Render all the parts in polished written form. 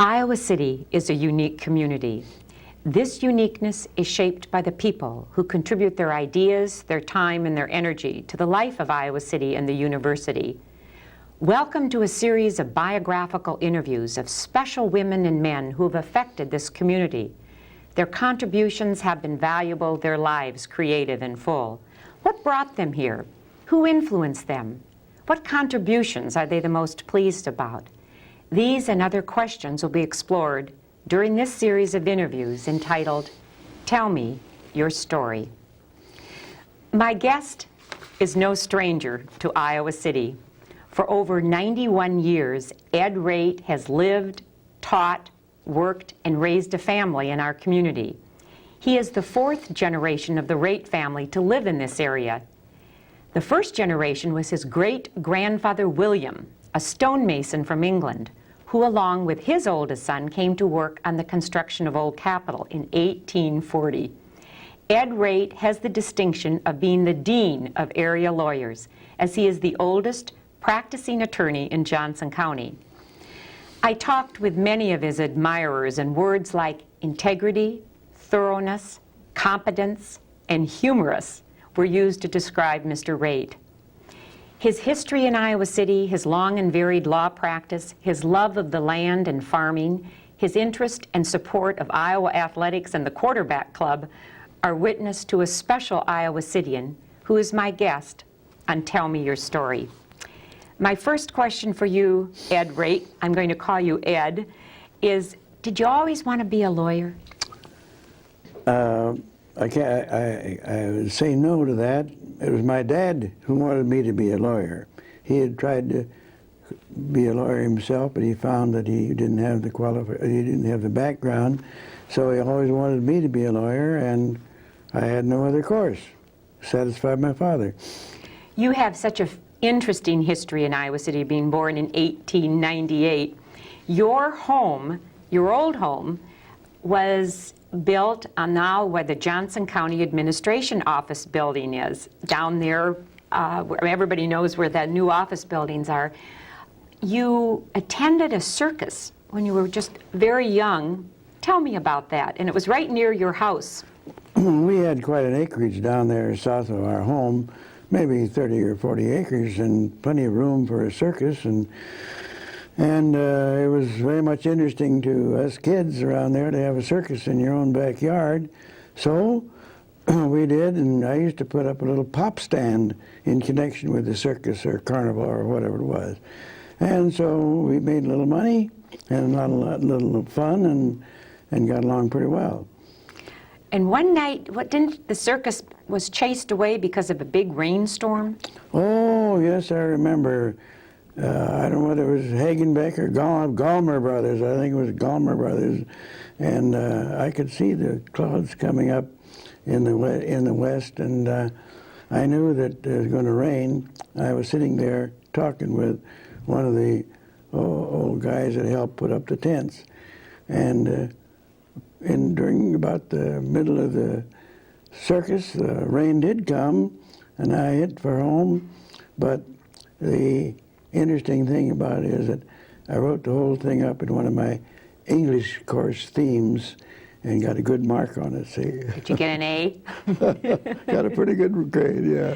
Iowa City is a unique community. This uniqueness is shaped by the people who contribute their ideas, their time, and their energy to the life of Iowa City and the university. Welcome to a series of biographical interviews of special women and men who have affected this community. Their contributions have been valuable, their lives creative and full. What brought them here? Who influenced them? What contributions are they the most pleased about? These and other questions will be explored during this series of interviews entitled, Tell Me Your Story. My guest is no stranger to Iowa City. For over 91 years, Ed Raitt has lived, taught, worked, and raised a family in our community. He is the fourth generation of the Raitt family to live in this area. The first generation was his great-grandfather William, a stonemason from England, who along with his oldest son came to work on the construction of Old Capitol in 1840. Ed Raitt has the distinction of being the dean of area lawyers, as he is the oldest practicing attorney in Johnson County. I talked with many of his admirers, and words like integrity, thoroughness, competence, and humorous were used to describe Mr. Raitt. His history in Iowa City, his long and varied law practice, his love of the land and farming, his interest and support of Iowa athletics and the quarterback club are witness to a special Iowa Citian who is my guest on Tell Me Your Story. My first question for you, Ed Raitt, I'm going to call you Ed, is did you always want to be a lawyer? I would say no to that. It was my dad who wanted me to be a lawyer. He had tried to be a lawyer himself, but he found that he didn't have the background, so he always wanted me to be a lawyer, and I had no other course to satisfy my father. You have such an interesting history in Iowa City, being born in 1898. Your home, your old home, was built on now where the Johnson County Administration Office building is, down there where everybody knows where the new office buildings are. You attended a circus when you were just very young. Tell me about that. And it was right near your house. We had quite an acreage down there south of our home, maybe 30 or 40 acres, and plenty of room for a circus. And it was very much interesting to us kids around there to have a circus in your own backyard. So we did, and I used to put up a little pop stand in connection with the circus or carnival or whatever it was. And so we made a little money and a little fun and got along pretty well. And one night, didn't the circus was chased away because of a big rainstorm? Oh, yes, I remember. I don't know whether it was Hagenbeck or Gallmer Brothers. I think it was Gallmer Brothers. And I could see the clouds coming up in the west, and I knew that it was going to rain. I was sitting there talking with one of the old guys that helped put up the tents. And during about the middle of the circus, the rain did come, and I hit for home. But the interesting thing about it is that I wrote the whole thing up in one of my English course themes and got a good mark on it. See? Did you get an A? Got a pretty good grade, yeah.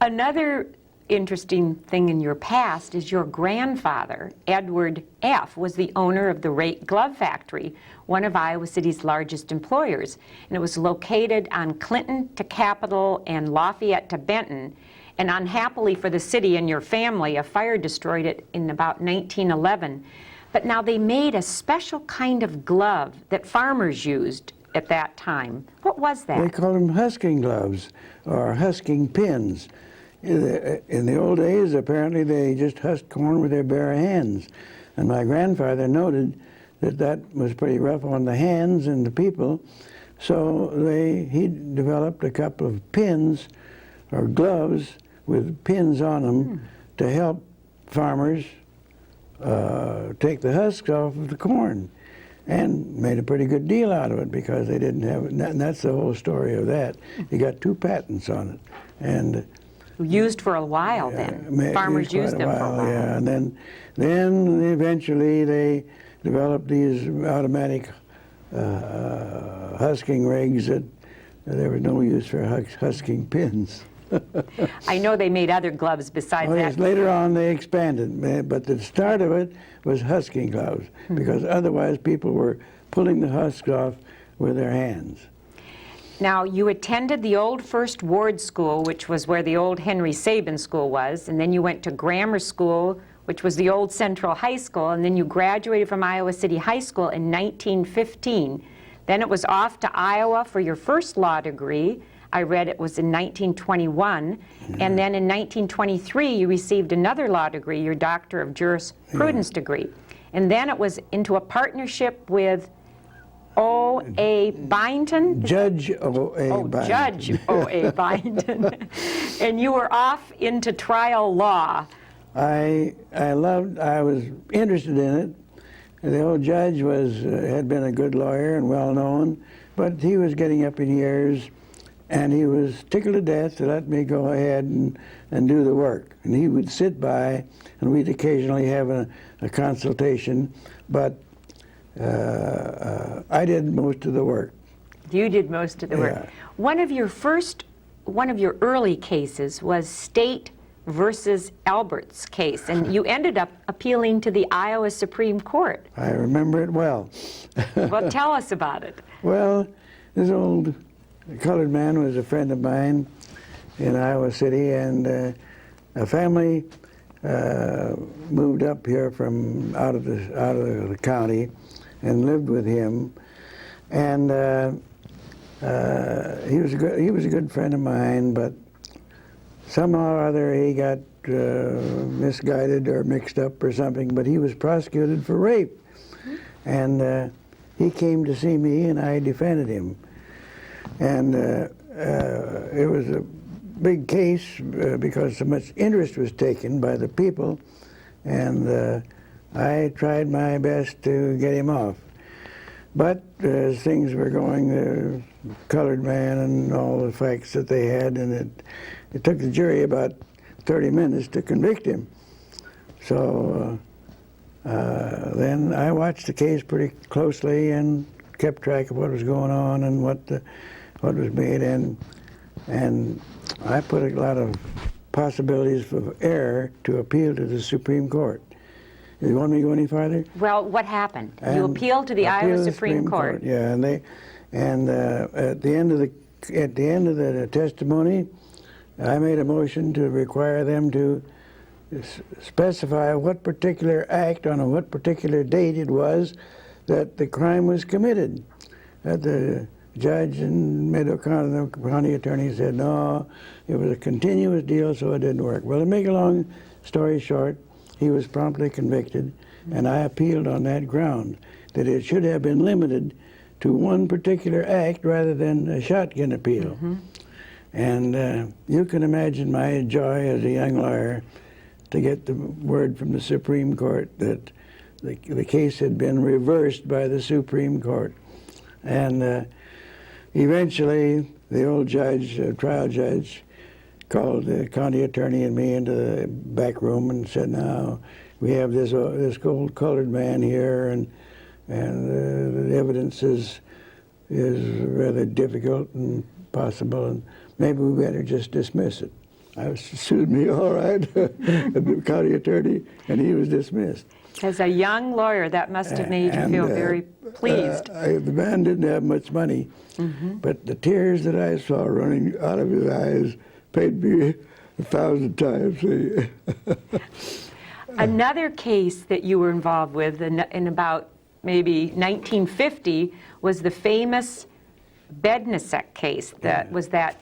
Another interesting thing in your past is your grandfather, Edward F., was the owner of the Raitt Glove Factory, one of Iowa City's largest employers. And it was located on Clinton to Capitol and Lafayette to Benton. And unhappily for the city and your family, a fire destroyed it in about 1911. But now they made a special kind of glove that farmers used at that time. What was that? They called them husking gloves or husking pins. In the old days, apparently they just husked corn with their bare hands. And my grandfather noted that that was pretty rough on the hands and the people. So he developed a couple of pins or gloves with pins on them to help farmers take the husks off of the corn, and made a pretty good deal out of it because they didn't have it. And that's the whole story of that. He got 2 patents on it. And used for a while then. Farmers used them for a while. Yeah, and then eventually they developed these automatic husking rigs that there was no use for husking pins. I know they made other gloves besides Oh, that. yes, later on they expanded, but the start of it was husking gloves, because otherwise people were pulling the husks off with their hands. Now, you attended the old First Ward School, which was where the old Henry Sabin School was, and then you went to grammar school, which was the old Central High School, and then you graduated from Iowa City High School in 1915. Then it was off to Iowa for your first law degree. I read it was in 1921, and then in 1923 you received another law degree, your Doctor of Jurisprudence degree. And then it was into a partnership with O.A. Byington? Judge O.A. Byington. Judge O.A. Byington. And you were off into trial law. I was interested in it. The old judge had been a good lawyer and well known, but he was getting up in years, and he was tickled to death to let me go ahead and do the work. And he would sit by, and we'd occasionally have a consultation, but I did most of the work. You did most of the work. Yeah. One of your early cases was State versus Albert's case, and you ended up appealing to the Iowa Supreme Court. I remember it well. Well, tell us about it. Well, this old colored man was a friend of mine in Iowa City, and a family moved up here from out of the county and lived with him, and he was a good friend of mine, but somehow or other he got misguided or mixed up or something, but he was prosecuted for rape. And he came to see me, and I defended him. And it was a big case because so much interest was taken by the people, and I tried my best to get him off. But as things were going, the colored man and all the facts that they had, and it took the jury about 30 minutes to convict him. So then I watched the case pretty closely and kept track of what was going on and what was made, and I put a lot of possibilities for error to appeal to the Supreme Court. You want me to go any farther? Well, what happened? You appealed to the Iowa Supreme Court. Yeah, and at the end of the testimony, I made a motion to require them to specify what particular act on what particular date it was that the crime was committed. The judge and Mid-O'Connor, the county attorney, said no, it was a continuous deal, so it didn't work. Well, to make a long story short, he was promptly convicted, and I appealed on that ground, that it should have been limited to one particular act rather than a shotgun appeal. And you can imagine my joy as a young lawyer to get the word from the Supreme Court that the case had been reversed by the Supreme Court. And eventually, the old judge, trial judge, called the county attorney and me into the back room and said, now, we have this old colored man here, and the evidence is rather difficult and possible, and maybe we better just dismiss it. Sued me, all right, the county attorney, and he was dismissed. As a young lawyer, that must have made you feel very pleased. The man didn't have much money, but the tears that I saw running out of his eyes paid me 1,000 times. Another case that you were involved with in about maybe 1950 was the famous Bednasek case. That was that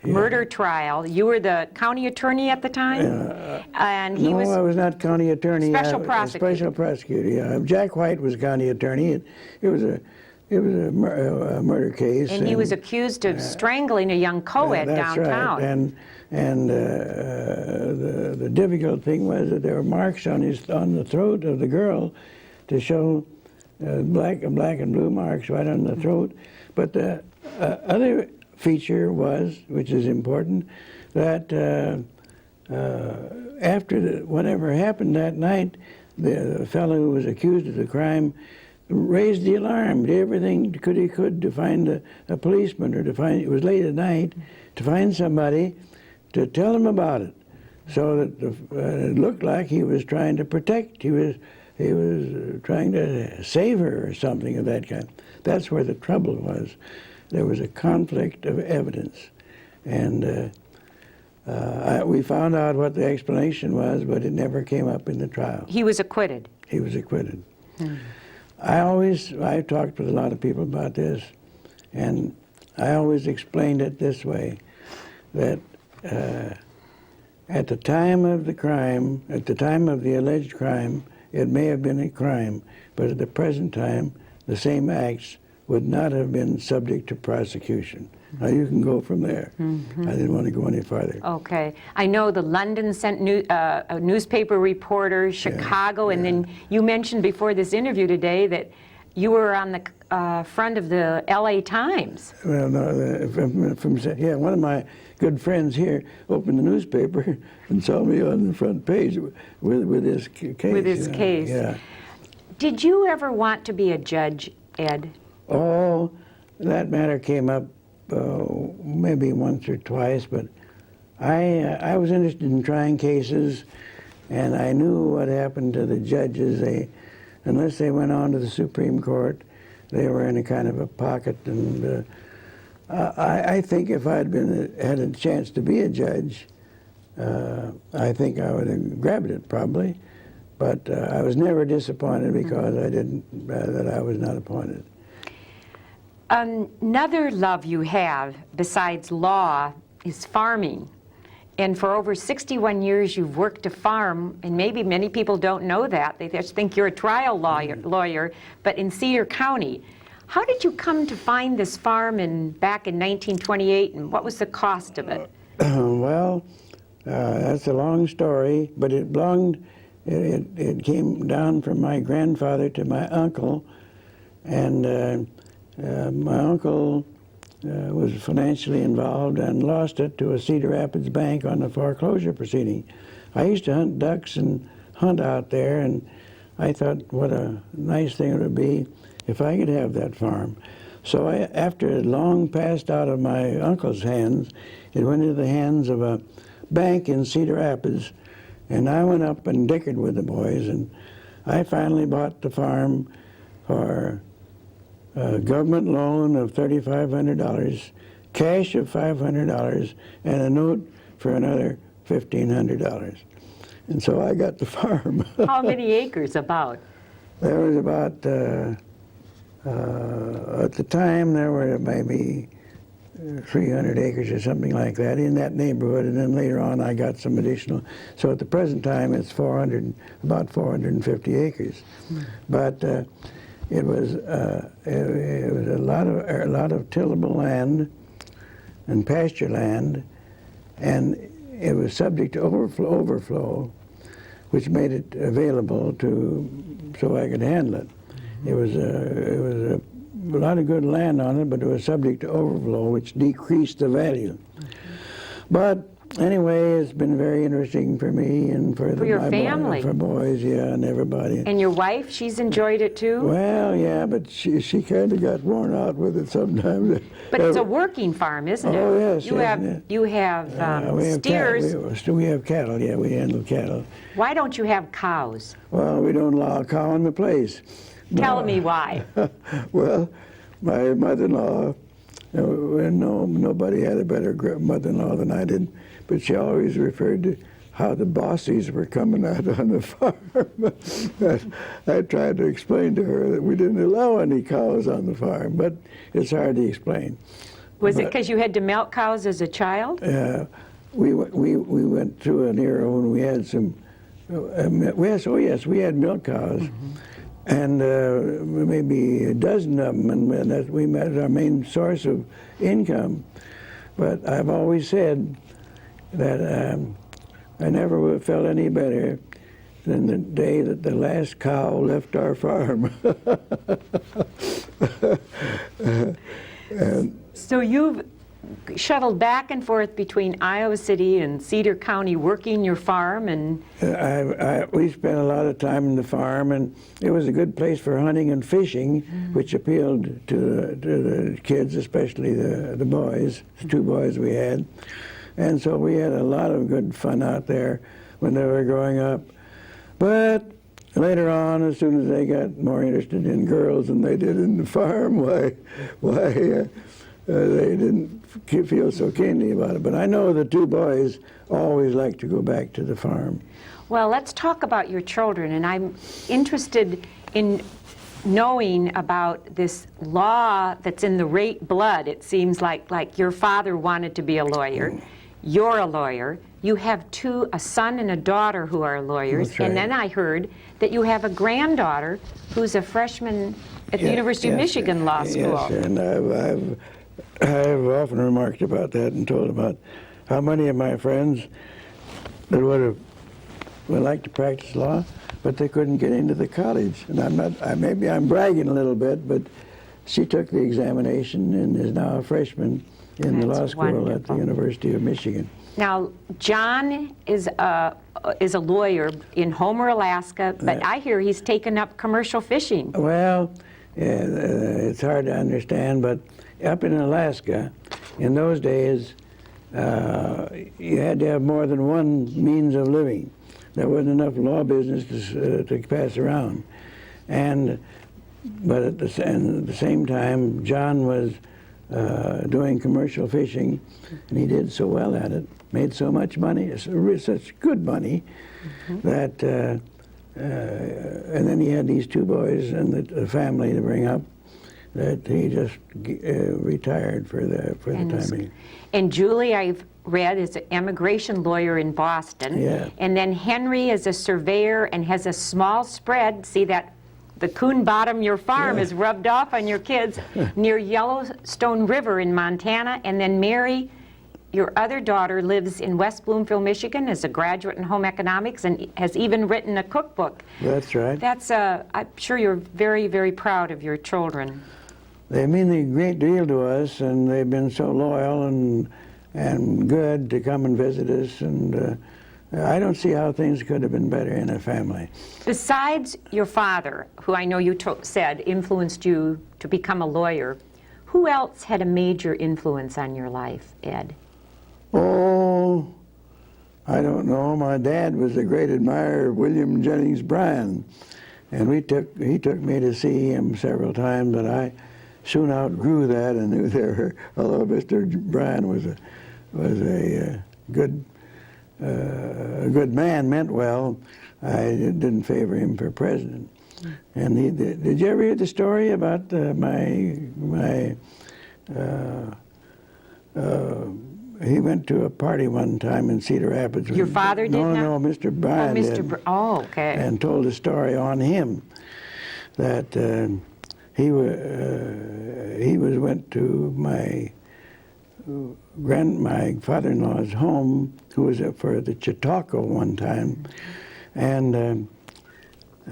murder trial. You were the county attorney at the time, and he was. No, I was not county attorney. Special prosecutor. Special prosecutor. Yeah, Jack White was county attorney. It was a murder case. And he was accused of strangling a young co-ed downtown. Right. And the difficult thing was that there were marks on the throat of the girl to show black and blue marks right on the throat. But the other feature was, which is important, that after whatever happened that night, the fellow who was accused of the crime raised the alarm, did everything he could to find a policeman, or to find, it was late at night, to find somebody to tell him about it. So that it looked like he was trying to protect, he was trying to save her or something of that kind. That's where the trouble was. There was a conflict of evidence. And we found out what the explanation was, but it never came up in the trial. He was acquitted. He was acquitted. I talked with a lot of people about this, and I always explained it this way, that at the time of the crime, at the time of the alleged crime, it may have been a crime, but at the present time, the same acts would not have been subject to prosecution. Now you can go from there. I didn't want to go any farther. Okay. I know the London sent a newspaper reporter, Chicago, and then you mentioned before this interview today that you were on the front of the LA Times. Well, no, one of my good friends here opened the newspaper and saw me on the front page with his case. With his case. Yeah. Did you ever want to be a judge, Ed? Oh, that matter came up maybe once or twice, but I was interested in trying cases, and I knew what happened to the judges. Unless they went on to the Supreme Court, they were in a kind of a pocket. And I think if I'd had a chance to be a judge, I think I would have grabbed it probably. But I was never disappointed because that I was not appointed. Another love you have besides law is farming. And for over 61 years you've worked a farm, and maybe many people don't know that. They just think you're a trial lawyer, but in Cedar County. How did you come to find this farm back in 1928, and what was the cost of it? Well, that's a long story, but it came down from my grandfather to my uncle, and my uncle was financially involved and lost it to a Cedar Rapids bank on a foreclosure proceeding. I used to hunt ducks and hunt out there, and I thought what a nice thing it would be if I could have that farm. So after it long passed out of my uncle's hands, it went into the hands of a bank in Cedar Rapids, and I went up and dickered with the boys, and I finally bought the farm for a government loan of $3,500, cash of $500, and a note for another $1,500. And so I got the farm. How many acres about? There was about, at the time, there were maybe 300 acres or something like that in that neighborhood, and then later on I got some additional. So at the present time it's about 450 acres. But it was a lot of tillable land and pasture land, and it was subject to overflow, which made it available so I could handle it. It was a lot of good land on it, but it was subject to overflow, which decreased the value. But anyway, it's been very interesting for me and for your family, for boys, yeah, and everybody. And your wife, she's enjoyed it too? Well, yeah, but she kind of got worn out with it sometimes. But it's a working farm, isn't it? Oh yes. You have steers. We have cattle. Yeah, we handle cattle. Why don't you have cows? Well, we don't allow a cow in the place. Tell me why. Well, my mother-in-law, nobody had a better mother-in-law than I did, but she always referred to how the bossies were coming out on the farm. I tried to explain to her that we didn't allow any cows on the farm, but it's hard to explain. Was it because you had to milk cows as a child? We went through an era when we had some, we had milk cows. And maybe a dozen of them, and that we met our main source of income. But I've always said that I never felt any better than the day that the last cow left our farm. So you've shuttled back and forth between Iowa City and Cedar County working your farm, and we spent a lot of time in the farm, and it was a good place for hunting and fishing, which appealed to the kids, especially the boys, the two boys we had. And so we had a lot of good fun out there when they were growing up. But later on, as soon as they got more interested in girls than they did in the farm, they didn't feel so keenly about it. But I know the two boys always liked to go back to the farm. well, let's talk about your children, and I'm interested in knowing about this law that's in the Rate blood. It seems like your father wanted to be a lawyer. You're a lawyer. You have a son and a daughter who are lawyers. That's right. And then I heard that you have a granddaughter who's a freshman at the University of Michigan Law School. Yes, and I've often remarked about that and told about how many of my friends that would like to practice law, but they couldn't get into the college. And maybe I'm bragging a little bit, but she took the examination and is now a freshman in the law school at the University of Michigan. Now, John is a lawyer in Homer, Alaska, but I hear he's taken up commercial fishing. Well, it's hard to understand, but up in Alaska, in those days, you had to have more than one means of living. There wasn't enough law business to pass around. But at the same time, John was doing commercial fishing, and he did so well at it, made so much money, such good money, that, and then he had these two boys and the family to bring up, that he just retired for the time being. And Julie, I've read, is an immigration lawyer in Boston. Yeah. And then Henry is a surveyor and has a small spread. See that the coon bottom your farm is rubbed off on your kids near Yellowstone River in Montana. And then Mary, your other daughter, lives in West Bloomfield, Michigan, as a graduate in home economics and has even written a cookbook. That's right. I'm sure you're very, very proud of your children. They mean a great deal to us, and they've been so loyal and good to come and visit us, and I don't see how things could have been better in a family. Besides your father, who I know you said influenced you to become a lawyer, who else had a major influence on your life, Ed? Oh, I don't know. My dad was a great admirer of William Jennings Bryan, and he took me to see him several times, but I soon outgrew that and knew there, although Mr. Bryan was a good man, meant well, I didn't favor him for president. And did you ever hear the story about he went to a party one time in Cedar Rapids. Your father did not? No, Mr. Bryan did. Okay. And told a story on him that he went to my father-in-law's home, who was up for the Chautauqua one time, and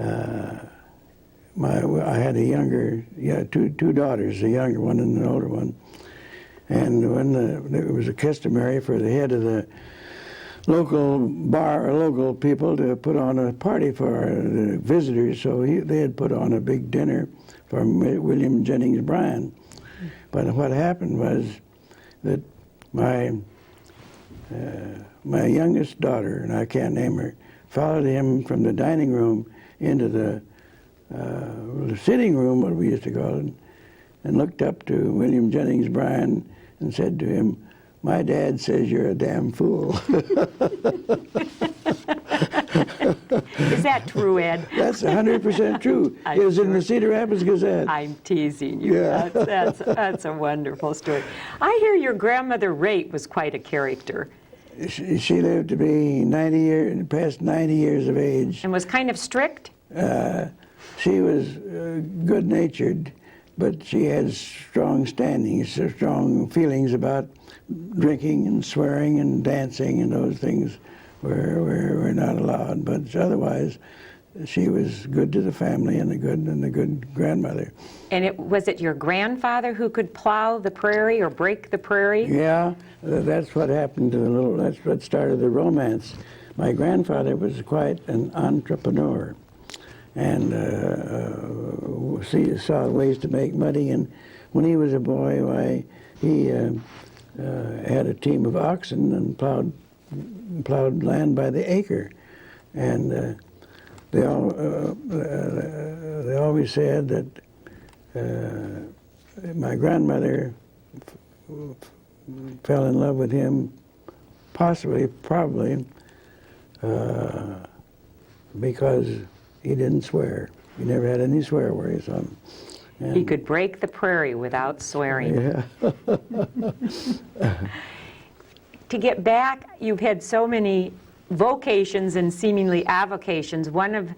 I had two daughters, a younger one and an older one. And when it was customary for the head of the local bar or local people to put on a party for the visitors, so they had put on a big dinner for William Jennings Bryan. But what happened was that my youngest daughter, and I can't name her, followed him from the dining room into the sitting room, what we used to call it, and looked up to William Jennings Bryan and said to him, "My dad says you're a damn fool." Is that true, Ed? That's 100% true. It was in the Cedar Rapids Gazette. I'm teasing you. Yeah. That's a wonderful story. I hear your grandmother Rate was quite a character. She lived to be past 90 years of age. And was kind of strict? She was good-natured, but she had strong feelings about drinking and swearing and dancing, and those things were not allowed. But otherwise, she was good to the family and a good grandmother. And was it your grandfather who could plow the prairie or break the prairie? Yeah, that's what happened to that's what started the romance. My grandfather was quite an entrepreneur, and saw ways to make money. And when he was a boy, why, he had a team of oxen and plowed land by the acre. And they always said that my grandmother fell in love with him, probably, because he didn't swear. He never had any swear words on him. And He could break the prairie without swearing. yeah. To get back, you've had so many vocations and seemingly avocations. One of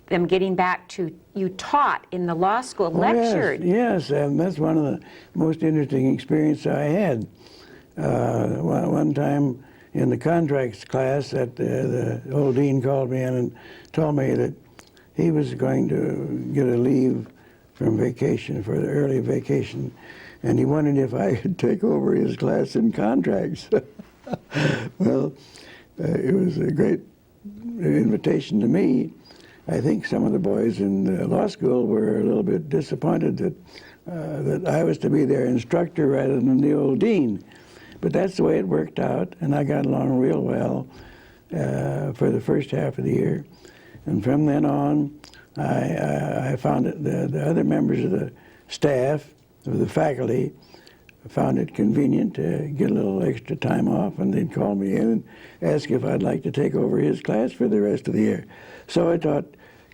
them getting back to, you taught in the law school, lectured. Yes, and that's one of the most interesting experiences I had. One time in the contracts class, that the old dean called me in and told me that he was going to get a leave from vacation, for the early vacation, and he wondered if I could take over his class in contracts. Well, it was a great invitation to me. I think some of the boys in law school were a little bit disappointed that I was to be their instructor rather than the old dean. But that's the way it worked out, and I got along real well for the first half of the year. And from then on, I found it, the other members of the staff, of the faculty, found it convenient to get a little extra time off, and they'd call me in and ask if I'd like to take over his class for the rest of the year. So I taught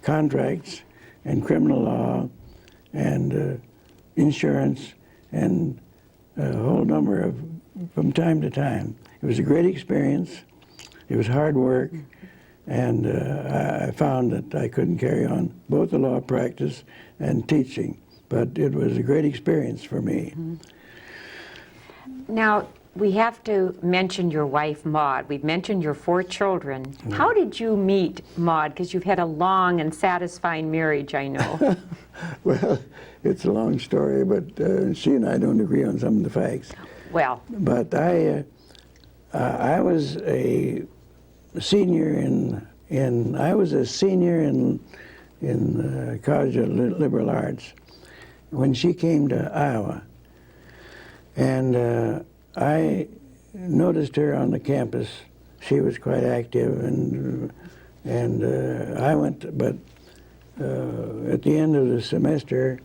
contracts and criminal law and insurance and a whole number of, from time to time. It was a great experience. It was hard work, and I found that I couldn't carry on both the law practice and teaching, but it was a great experience for me. Mm-hmm. Now, we have to mention your wife, Maud. We've mentioned your 4 children. Mm-hmm. How did you meet Maud? Because you've had a long and satisfying marriage, I know. Well, it's a long story, but she and I don't agree on some of the facts. Well. But I was a senior in College of Liberal Arts when she came to Iowa. And I noticed her on the campus. She was quite active, and I went, but at the end of the semester,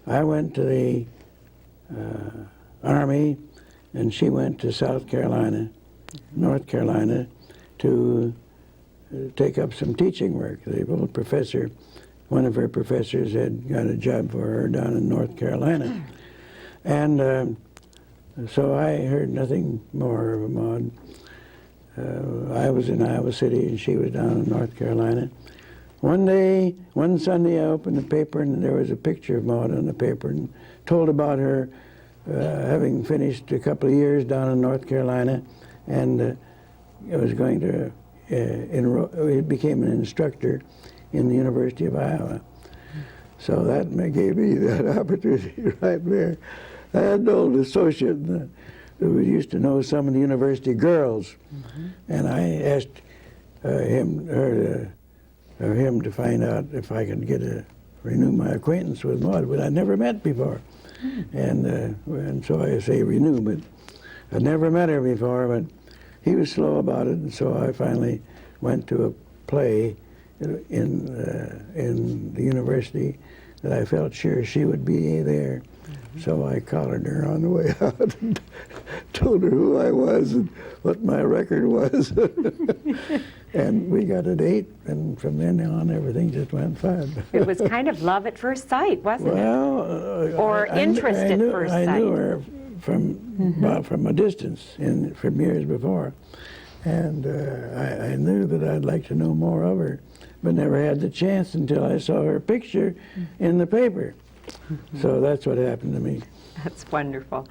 I went to the Army, and she went to North Carolina, to take up some teaching work. The old professor, one of her professors, had got a job for her down in North Carolina. And so I heard nothing more of Maud. I was in Iowa City, and she was down in North Carolina. One Sunday, I opened the paper, and there was a picture of Maud on the paper, and told about her having finished a couple of years down in North Carolina, and was going to became an instructor in the University of Iowa. So that gave me that opportunity right there. I had an old associate who used to know some of the university girls, and I asked him to find out if I could renew my acquaintance with Maud, but I'd never met before. And so I say renew, but I'd never met her before, but he was slow about it, and so I finally went to a play in the university that I felt sure she would be there. So I collared her on the way out and told her who I was and what my record was. And we got a date, and from then on, everything just went fine. It was kind of love at first sight, wasn't it? Or interest at first sight. I knew her from a distance, from years before. And I knew that I'd like to know more of her, but never had the chance until I saw her picture in the paper. So that's what happened to me. That's wonderful.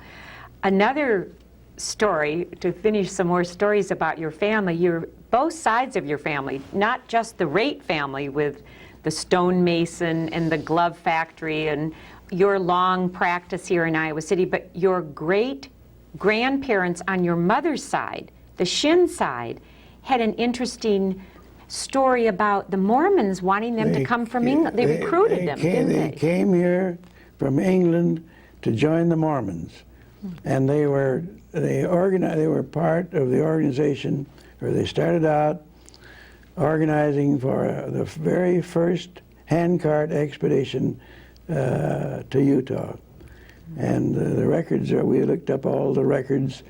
Another story, to finish some more stories about your family, your both sides of your family, not just the Raitt family with the stonemason and the glove factory and your long practice here in Iowa City, but your great-grandparents on your mother's side, the Shin side, had an interesting story about the Mormons wanting them to come from England. They recruited them, didn't they? They came here from England to join the Mormons, and they were part of the organization, or they started out organizing for the very first handcart expedition to Utah. And the records are, we looked up all the records,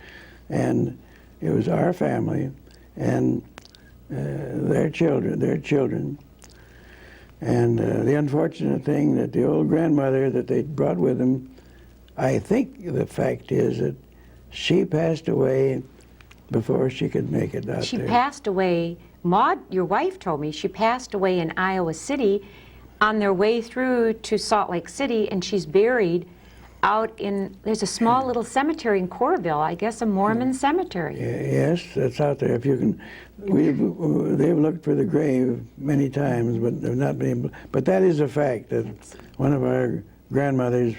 and it was our family and their children. And the unfortunate thing that the old grandmother that they brought with them, I think the fact is that she passed away before she could make it out there. She passed away, Maud, your wife told me, she passed away in Iowa City on their way through to Salt Lake City, and she's buried out in, there's a small little cemetery in Coralville, I guess a Mormon cemetery. Yes, that's out there. If you can, they've looked for the grave many times, but they've not been able. But that is a fact that one of our grandmothers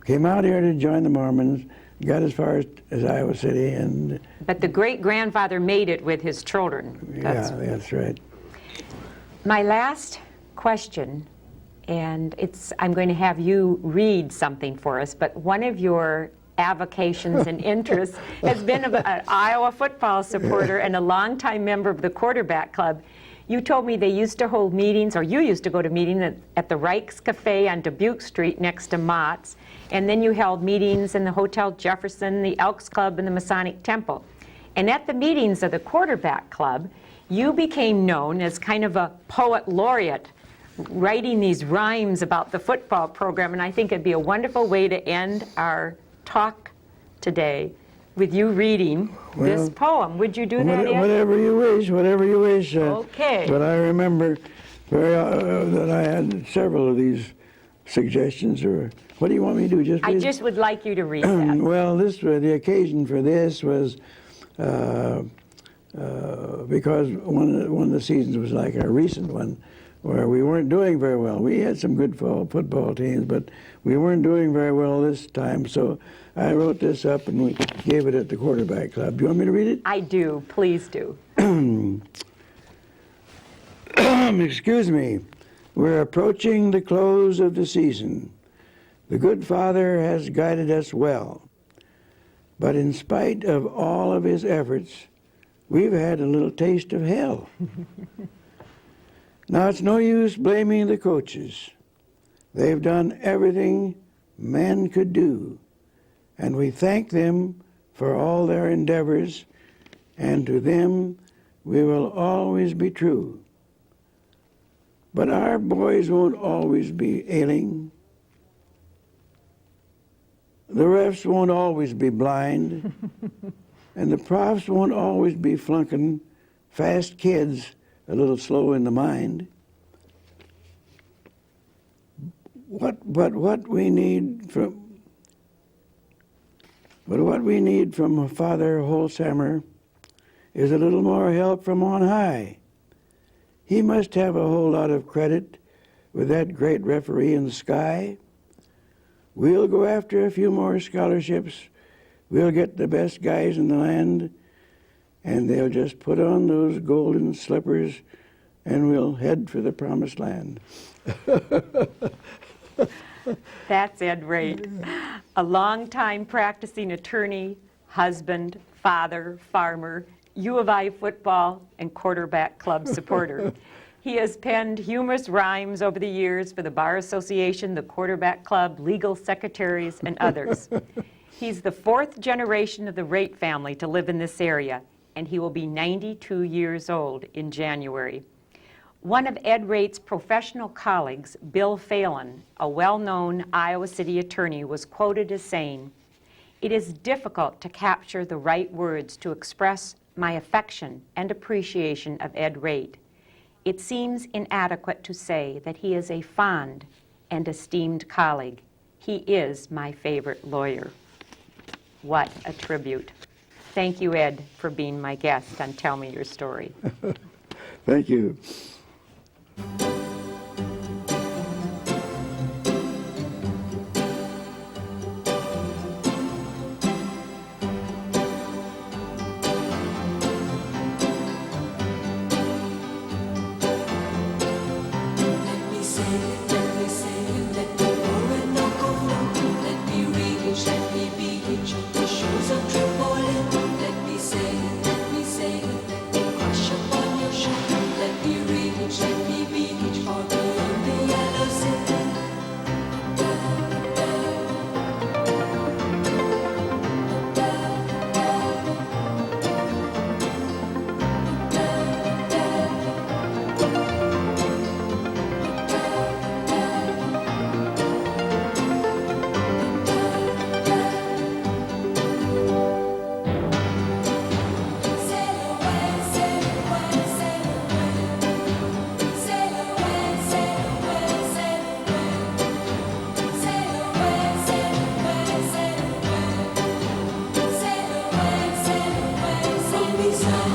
came out here to join the Mormons, got as far as Iowa City, and. But the great-grandfather made it with his children. That's right. My last question, and I'm going to have you read something for us, but one of your avocations and interests has been an Iowa football supporter and a longtime member of the quarterback club. You told me they used to hold meetings, or you used to go to meetings at the Reich's Cafe on Dubuque Street next to Mott's, and then you held meetings in the Hotel Jefferson, the Elks Club, and the Masonic Temple. And at the meetings of the quarterback club, you became known as kind of a poet laureate, writing these rhymes about the football program, and I think it'd be a wonderful way to end our talk today with you reading this poem. Would you do that, Ed? Whatever you wish, whatever you wish. Okay. But I remember that I had several of these suggestions. Or what do you want me to do? Just read? I just would like you to read that. Well, the occasion for this was because one of the seasons was like a recent one, where we weren't doing very well. We had some good football teams, but we weren't doing very well this time. So I wrote this up and we gave it at the quarterback club. Do you want me to read it? I do. Please do. Excuse me. We're approaching the close of the season. The good Father has guided us well. But in spite of all of his efforts, we've had a little taste of hell. Now, it's no use blaming the coaches. They've done everything men could do, and we thank them for all their endeavors, and to them we will always be true. But our boys won't always be ailing. The refs won't always be blind, and the profs won't always be flunking fast kids a little slow in the mind. What we need from Father Holzhammer is a little more help from on high. He must have a whole lot of credit with that great referee in the sky. We'll go after a few more scholarships. We'll get the best guys in the land, and they'll just put on those golden slippers and we'll head for the promised land. That's Ed Raitt, a longtime practicing attorney, husband, father, farmer, U of I football and quarterback club supporter. He has penned humorous rhymes over the years for the Bar Association, the Quarterback Club, legal secretaries, and others. He's the fourth generation of the Raitt family to live in this area, and he will be 92 years old in January. One of Ed Raitt's professional colleagues, Bill Phelan, a well-known Iowa City attorney, was quoted as saying, "It is difficult to capture the right words to express my affection and appreciation of Ed Raitt. It seems inadequate to say that he is a fond and esteemed colleague. He is my favorite lawyer." What a tribute. Thank you, Ed, for being my guest on Tell Me Your Story. Thank you. From beside